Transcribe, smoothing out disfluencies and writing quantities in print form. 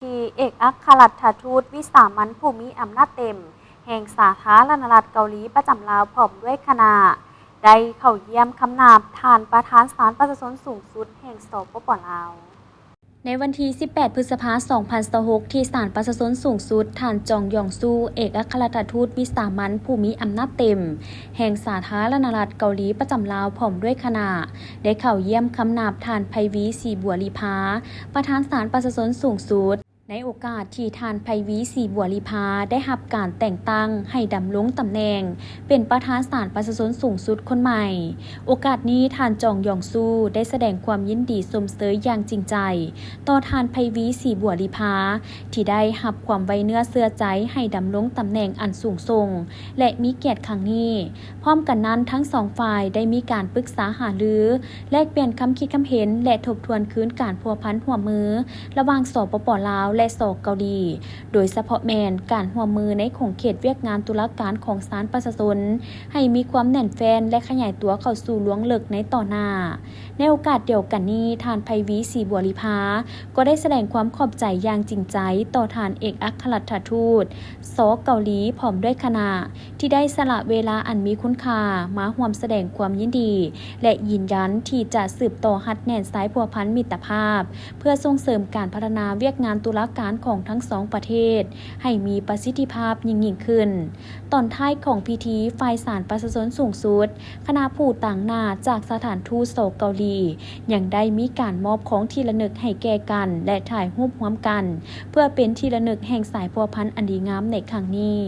ที่เอกอัครราชทูตวิสามัญผู้มีอำนาจเต็มแห่งสาธารณรัฐเกาหลีประจำลาวพร้อมด้วยคณะได้เข้าเยี่ยมคำนาบท่านประธานศาลประชาชนสูงสุดแห่งสปป.ลาวในวันที่ 18 พฤษภาคม 2026 ที่ศาลประชาชนสูงสุดท่านจองยองซูเอกอัครราชทูตวิสามัญผู้มีอำนาจเต็มแห่งสาธารณรัฐเกาหลีประจำลาวพร้อมด้วยคณะได้เข้าเยี่ยมคำนาบท่านไพวีศรีบัวลีภาประธานศาลประชาชนสูงสุดในโอกาสที่ท่านไพวีศรีบัวลีภาได้รับการแต่งตั้งให้ดำรงตำแหน่งเป็นประธานศาลประชาชนสูงสุดคนใหม่โอกาสนี้ท่านจองยองซูได้แสดงความยินดีสมเสยอย่างจริงใจต่อท่านไพวีศรีบัวลีภาที่ได้รับความไว้เนื้อเชื่อใจให้ดำรงตำแหน่งอันสูงส่งและมีเกียรติครั้งนี้พร้อมกันนั้นทั้งสองฝ่ายได้มีการปรึกษาหารือแลกเปลี่ยนคำคิดคำเห็นและทบทวนคืนการพัวพันร่วมมือระหว่างสปป.ลาวและสเกาหลีโดยเฉพาะแมนการร่วมมือในของเขตเวียกงานตุลาการของศาลประชาชนให้มีความแน่นแฟ้นและขยายตัวเข้าสู่ล้วงลึกในต่อหน้าในโอกาสเดียวกันนี้ท่านไพวีศรีบัวลีภาก็ได้แสดงความขอบใจอย่างจริงใจต่อท่านเอกอัครราชทูตสเกาหลีพร้อมด้วยคณะที่ได้สละเวลาอันมีคุณค่ามาร่วมแสดงความยินดีและยืนยันที่จะสืบต่อหัดแน่นสายพัวพันมิตรภาพเพื่อส่งเสริมการพัฒนาเวียกงานตุลาการของทั้งสองประเทศให้มีประสิทธิภาพยิ่งขึ้นตอนท้ายของพิธีฝ่ายศาลประชาชนสูงสุดคณะผู้ต่างหน้าจากสถานทูตสเกาหลียังได้มีการมอบของที่ระลึกให้แก่กันและถ่ายรูปร่วมกันเพื่อเป็นที่ระลึกแห่งสายพัวพันอันดีงามในครั้งนี้